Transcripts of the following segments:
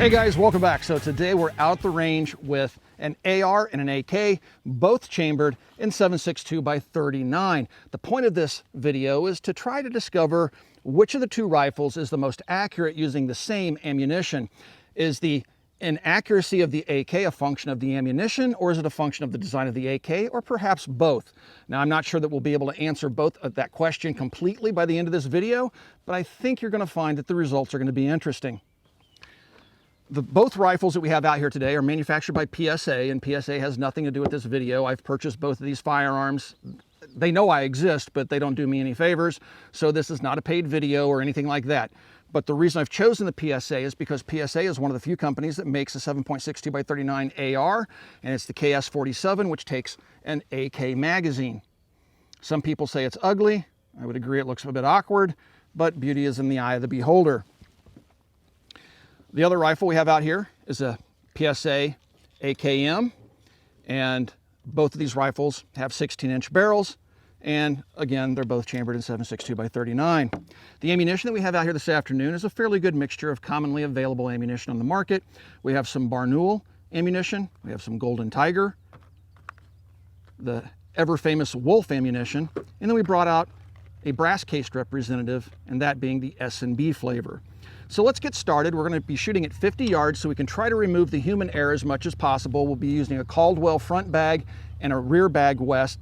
Hey guys, welcome back. So today we're out the range with an AR and an AK, both chambered in 7.62 by 39. The point of this video is to try to discover which of the two rifles is the most accurate using the same ammunition. Is the inaccuracy of the AK a function of the ammunition, or is it a function of the design of the AK, or perhaps both? Now, I'm not sure that we'll be able to answer both of that question completely by the end of this video, but I think you're going to find that the results are going to be interesting. Both rifles that we have out here today are manufactured by PSA, and PSA has nothing to do with this video. I've purchased both of these firearms. They know I exist, but they don't do me any favors, so this is not a paid video or anything like that. But the reason I've chosen the PSA is because PSA is one of the few companies that makes a 7.62 by 39 AR, and it's the KS47, which takes an AK magazine. Some people say it's ugly. I would agree it looks a bit awkward, but beauty is in the eye of the beholder. The other rifle we have out here is a PSA AKM, and both of these rifles have 16-inch barrels, and again, they're both chambered in 7.62 by 39. The ammunition that we have out here this afternoon is a fairly good mixture of commonly available ammunition on the market. We have some Barnaul ammunition, we have some Golden Tiger, the ever-famous Wolf ammunition, and then we brought out a brass-cased representative, and that being the S&B flavor. So let's get started. We're going to be shooting at 50 yards so we can try to remove the human error as much as possible. We'll be using a Caldwell front bag and a rear bag rest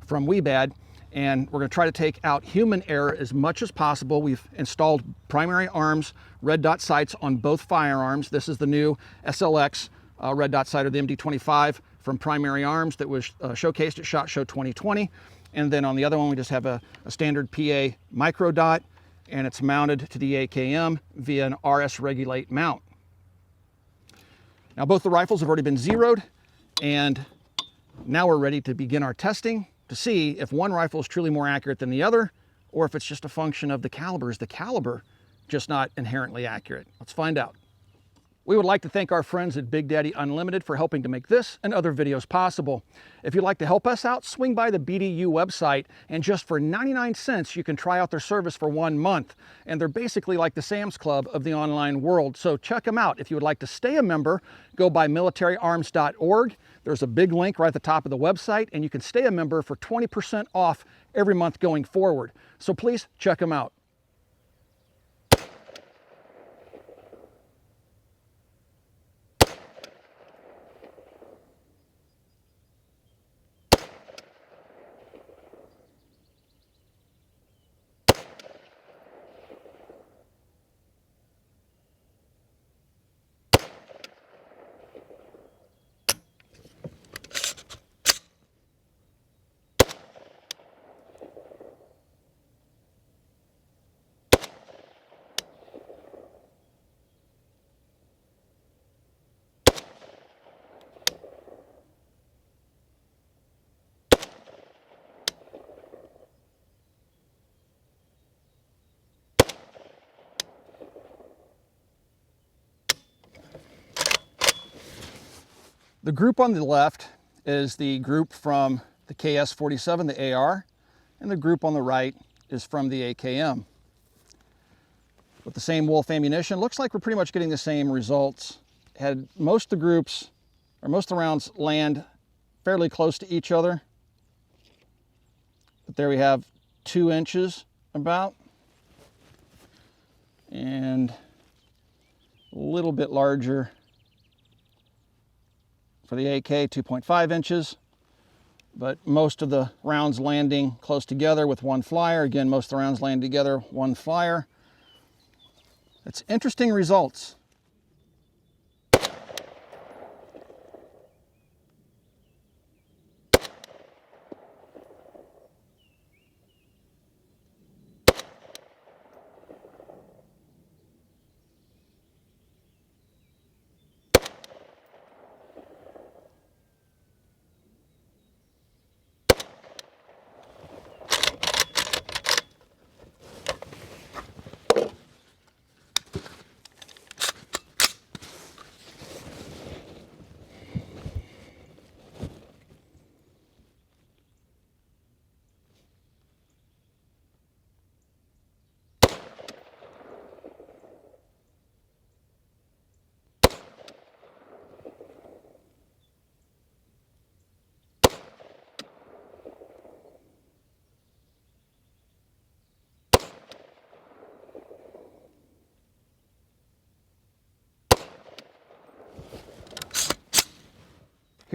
from Weebad, and we're going to try to take out human error as much as possible. We've installed primary arms red dot sights on both firearms. This is the new SLX red dot sight, or the MD25 from Primary Arms that was showcased at SHOT Show 2020. And then on the other one, we just have a standard PA micro dot, and it's mounted to the AKM via an RS Regulate mount. Now both the rifles have already been zeroed, and now we're ready to begin our testing to see if one rifle is truly more accurate than the other, or if it's just a function of the caliber. Is the caliber just not inherently accurate? Let's find out. We would like to thank our friends at Big Daddy Unlimited for helping to make this and other videos possible. If you'd like to help us out, swing by the BDU website, and just for 99 cents, you can try out their service for 1 month. And they're basically like the Sam's Club of the online world. So check them out. If you would like to stay a member, go by militaryarms.org. There's a big link right at the top of the website, and you can stay a member for 20% off every month going forward. So please check them out. The group on the left is the group from the KS47, the AR, and the group on the right is from the AKM. With the same Wolf ammunition, looks like we're pretty much getting the same results. Had most of the groups, or most of the rounds, land fairly close to each other. But there we have 2 inches about, and a little bit larger for the AK, 2.5 inches, but most of the rounds landing close together with one flyer. Again, most of the rounds land together, one flyer. It's interesting results.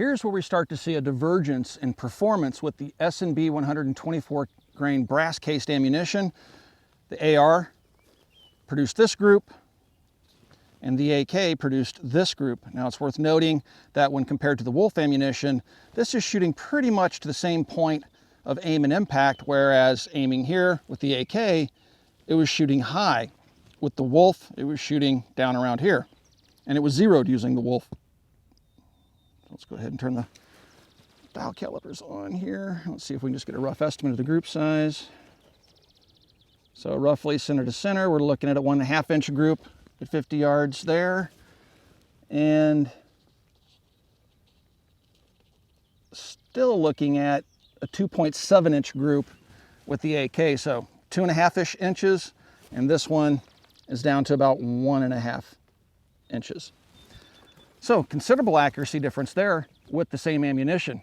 Here's where we start to see a divergence in performance with the S&B 124 grain brass cased ammunition. The AR produced this group, and the AK produced this group. Now it's worth noting that when compared to the Wolf ammunition, this is shooting pretty much to the same point of aim and impact, whereas aiming here with the AK, it was shooting high. With the Wolf, it was shooting down around here, and it was zeroed using the Wolf. Let's go ahead and turn the dial calipers on here. Let's see if we can just get a rough estimate of the group size. So roughly center to center, we're looking at a 1.5 inch group at 50 yards there, and still looking at a 2.7 inch group with the AK. So 2.5-ish inches, and this one is down to about 1.5 inches. So considerable accuracy difference there with the same ammunition.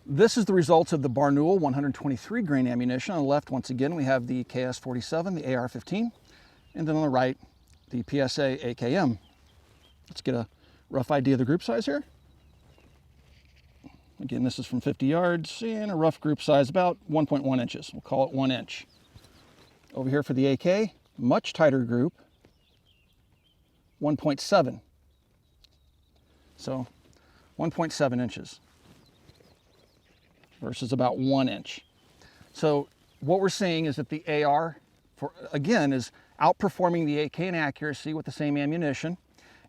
This is the results of the Barnaul 123 grain ammunition. On the left, once again, we have the KS47, the AR-15, and then on the right, the PSA AKM. Let's get a rough idea of the group size here. Again, this is from 50 yards, and a rough group size about 1.1 inches. We'll call it 1 inch. Over here for the AK, much tighter group, 1.7. So 1.7 inches. Versus about 1 inch. So what we're seeing is that the AR, again, is outperforming the AK in accuracy with the same ammunition,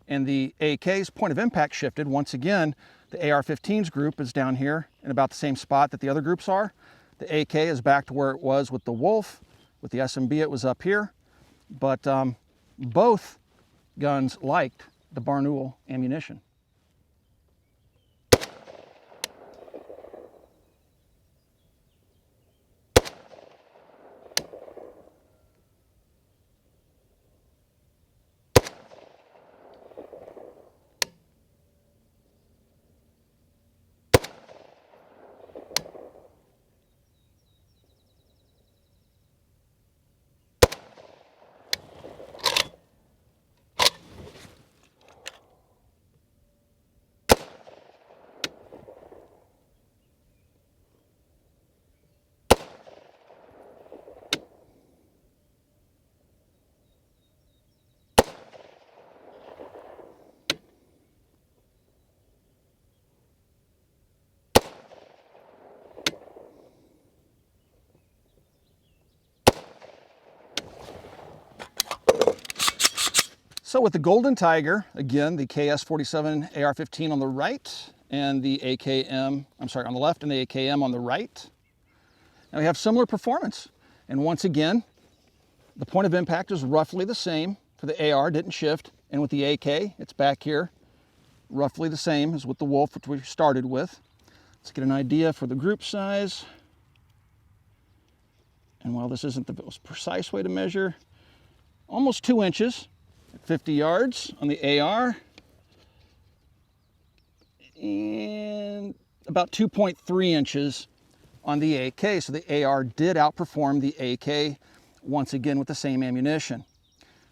and the AK's point of impact shifted. Once again, the AR-15's group is down here in about the same spot that the other groups are. The AK is back to where it was with the Wolf. With the S&B, it was up here. But both guns liked the Barnaul ammunition. So with the Golden Tiger, again, the KS47 AR-15 on the right, and the AKM, on the left, and the AKM on the right. Now we have similar performance. And once again, the point of impact is roughly the same for the AR, didn't shift. And with the AK, it's back here, roughly the same as with the Wolf, which we started with. Let's get an idea for the group size. And while this isn't the most precise way to measure, almost 2 inches. 50 yards on the AR, and about 2.3 inches on the AK. So the AR did outperform the AK once again with the same ammunition,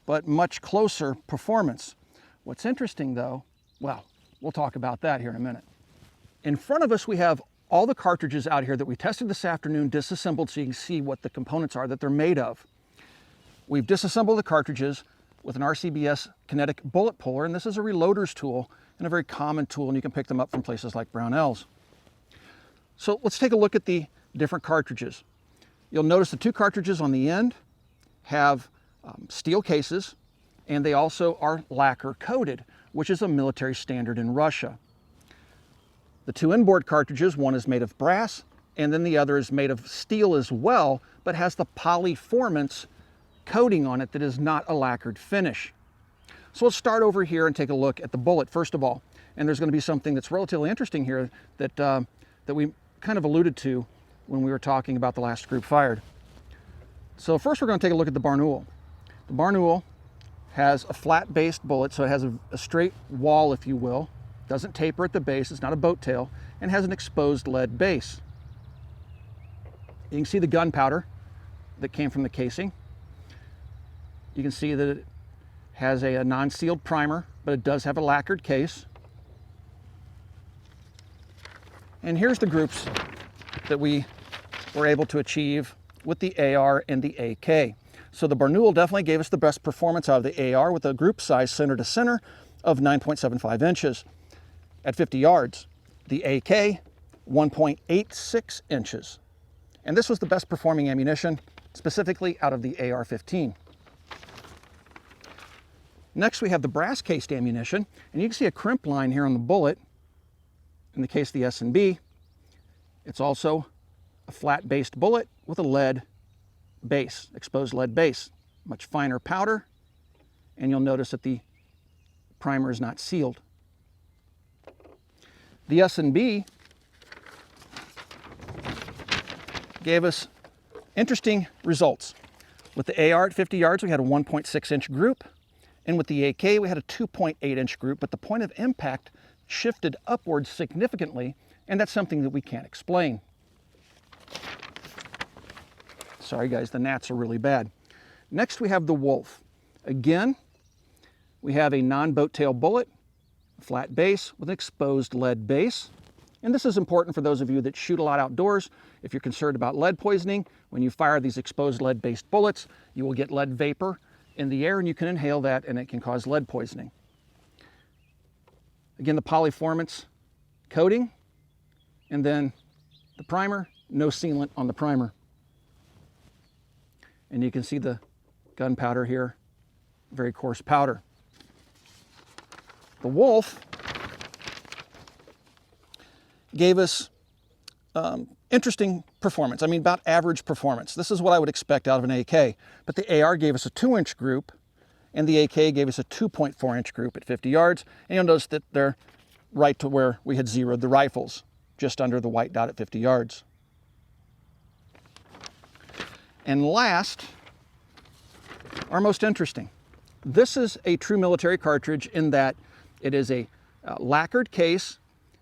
but much closer performance. What's interesting though, well, we'll talk about that here in a minute. In front of us, we have all the cartridges out here that we tested this afternoon, disassembled so you can see what the components are that they're made of. We've disassembled the cartridges with an RCBS kinetic bullet puller, and this is a reloader's tool, and a very common tool, and you can pick them up from places like Barnaul's. So let's take a look at the different cartridges. You'll notice the two cartridges on the end have steel cases, and they also are lacquer coated, which is a military standard in Russia. The two inboard cartridges, one is made of brass, and then the other is made of steel as well, but has the polyformance coating on it that is not a lacquered finish. So let's start over here and take a look at the bullet first of all. And there's going to be something that's relatively interesting here that, that we kind of alluded to when we were talking about the last group fired. So first we're going to take a look at the Barnaul. The Barnaul has a flat-based bullet, so it has a straight wall, if you will. Doesn't taper at the base, it's not a boat tail, and has an exposed lead base. You can see the gunpowder that came from the casing. You can see that it has a non-sealed primer, but it does have a lacquered case. And here's the groups that we were able to achieve with the AR and the AK. So the Barnaul definitely gave us the best performance out of the AR with a group size center to center of 9.75 inches at 50 yards. The AK, 1.86 inches. And this was the best performing ammunition, specifically out of the AR-15. Next, we have the brass cased ammunition, and you can see a crimp line here on the bullet. In the case of the S&B, it's also a flat-based bullet with a lead base, exposed lead base. Much finer powder, and you'll notice that the primer is not sealed. The S&B gave us interesting results. With the AR at 50 yards, we had a 1.6 inch group, and with the AK, we had a 2.8 inch group, but the point of impact shifted upwards significantly, and that's something that we can't explain. Sorry guys, the gnats are really bad. Next we have the Wolf. Again, we have a non-boat tail bullet, flat base with an exposed lead base. And this is important for those of you that shoot a lot outdoors. If you're concerned about lead poisoning, when you fire these exposed lead-based bullets, you will get lead vapor in the air and you can inhale that and it can cause lead poisoning. Again, the polyformance coating, and then the primer, no sealant on the primer. And you can see the gunpowder here, very coarse powder. The Wolf gave us interesting performance. I mean, about average performance. This is what I would expect out of an AK. But the AR gave us a 2-inch group, and the AK gave us a 2.4-inch group at 50 yards. And you'll notice that they're right to where we had zeroed the rifles, just under the white dot at 50 yards. And last, our most interesting. This is a true military cartridge in that it is a lacquered case.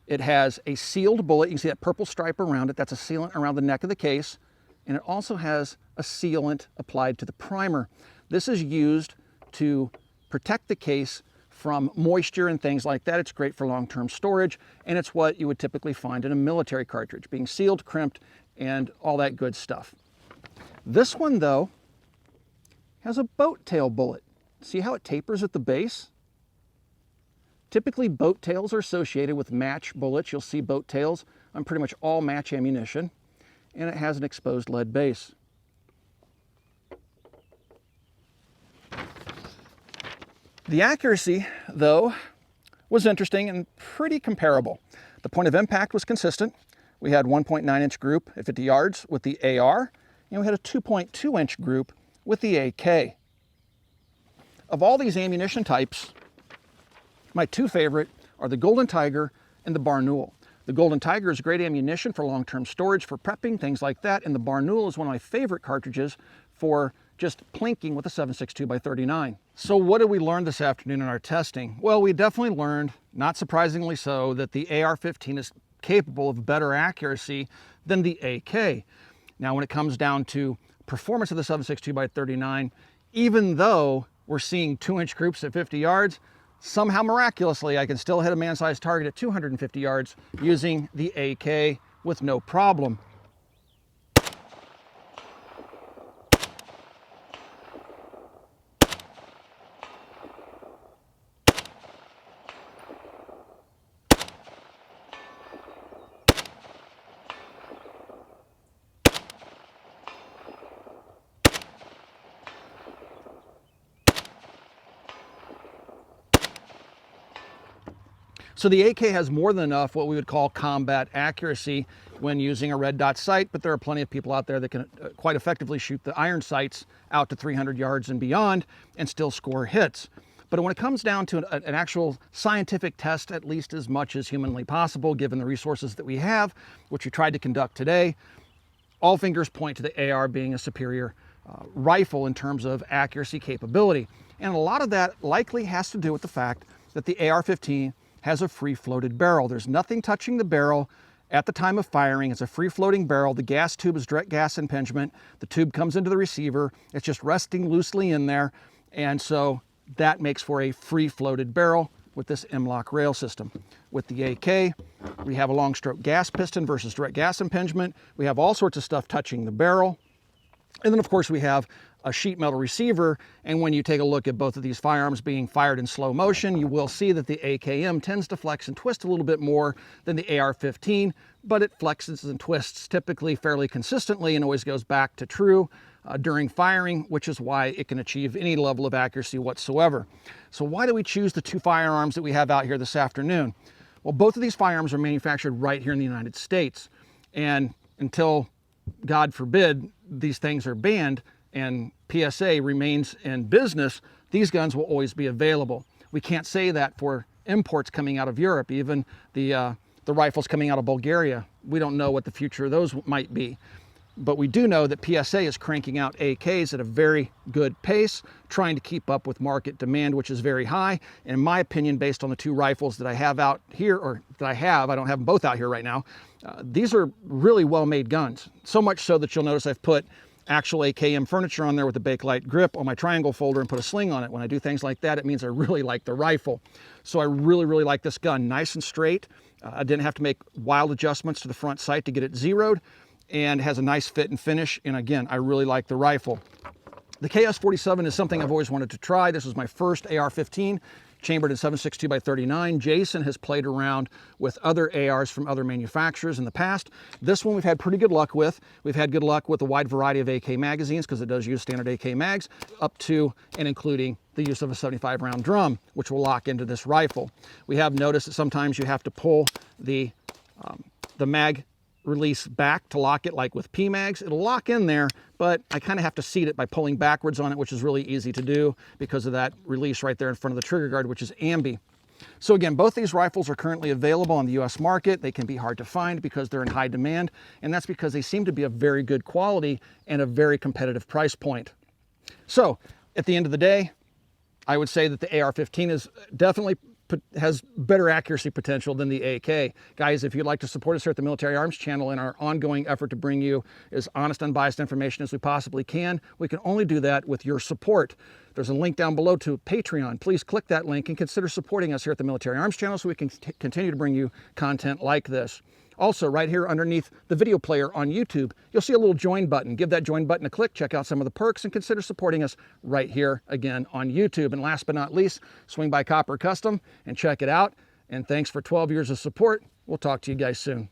It has a sealed bullet. You can see that purple stripe around it. That's a sealant around the neck of the case. And it also has a sealant applied to the primer. This is used to protect the case from moisture and things like that. It's great for long-term storage, and it's what you would typically find in a military cartridge, being sealed, crimped, and all that good stuff. This one, though, has a boat tail bullet. See how it tapers at the base? Typically, boat tails are associated with match bullets. You'll see boat tails on pretty much all match ammunition, and it has an exposed lead base. The accuracy, though, was interesting and pretty comparable. The point of impact was consistent. We had 1.9-inch group at 50 yards with the AR, and we had a 2.2-inch group with the AK. Of all these ammunition types, my two favorite are the Golden Tiger and the Barnaul. The Golden Tiger is great ammunition for long-term storage, for prepping, things like that, and the Barnaul is one of my favorite cartridges for just plinking with a 7.62x39. So what did we learn this afternoon in our testing? Well, we definitely learned, not surprisingly so, that the AR-15 is capable of better accuracy than the AK. Now, when it comes down to performance of the 7.62x39, even though we're seeing 2-inch groups at 50 yards, somehow miraculously, I can still hit a man-sized target at 250 yards using the AK with no problem. So the AK has more than enough what we would call combat accuracy when using a red dot sight, but there are plenty of people out there that can quite effectively shoot the iron sights out to 300 yards and beyond and still score hits. But when it comes down to an actual scientific test, at least as much as humanly possible, given the resources that we have, which we tried to conduct today, all fingers point to the AR being a superior rifle in terms of accuracy capability. And a lot of that likely has to do with the fact that the AR-15 has a free-floated barrel. There's nothing touching the barrel at the time of firing. It's a free-floating barrel. The gas tube is direct gas impingement. The tube comes into the receiver. It's just resting loosely in there. And so that makes for a free-floated barrel with this M-LOK rail system. With the AK, we have a long stroke gas piston versus direct gas impingement. We have all sorts of stuff touching the barrel. And then of course we have a sheet metal receiver, and when you take a look at both of these firearms being fired in slow motion, you will see that the AKM tends to flex and twist a little bit more than the AR-15, but it flexes and twists typically fairly consistently and always goes back to true during firing, which is why it can achieve any level of accuracy whatsoever. So why do we choose the two firearms that we have out here this afternoon? Well, both of these firearms are manufactured right here in the United States, and until, God forbid, these things are banned and PSA remains in business, these guns will always be available. We can't say that for imports coming out of Europe, even the rifles coming out of Bulgaria. We don't know what the future of those might be. But we do know that PSA is cranking out AKs at a very good pace, trying to keep up with market demand, which is very high. And in my opinion, based on the two rifles that I have out here, or that I don't have them both out here right now, these are really well-made guns. So much so that you'll notice I've put actual AKM furniture on there with a Bakelite grip on my triangle folder and put a sling on it. When I do things like that, it means I really like the rifle. So I really, really like this gun. Nice and straight. I didn't have to make wild adjustments to the front sight to get it zeroed, and has a nice fit and finish. And again, I really like the rifle. The KS47 is something I've always wanted to try. This was my first AR-15, chambered in 7.62 by 39. Jason has played around with other ARs from other manufacturers in the past. This one we've had pretty good luck with. We've had good luck with a wide variety of AK magazines, because it does use standard AK mags, up to and including the use of a 75 round drum, which will lock into this rifle. We have noticed that sometimes you have to pull the mag release back to lock it, like with PMags. It'll lock in there, but I kind of have to seat it by pulling backwards on it, which is really easy to do because of that release right there in front of the trigger guard, which is ambi. So again, both these rifles are currently available on the US market. They can be hard to find because they're in high demand, and that's because they seem to be of very good quality and a very competitive price point. So at the end of the day, I would say that the AR-15 is definitely has better accuracy potential than the AK. Guys, if you'd like to support us here at the Military Arms Channel in our ongoing effort to bring you as honest, unbiased information as we possibly can, we can only do that with your support. There's a link down below to Patreon. Please click that link and consider supporting us here at the Military Arms Channel so we can continue to bring you content like this. Also, right here underneath the video player on YouTube, you'll see a little join button. Give that join button a click, check out some of the perks, and consider supporting us right here again on YouTube. And last but not least, swing by Copper Custom and check it out. And thanks for 12 years of support. We'll talk to you guys soon.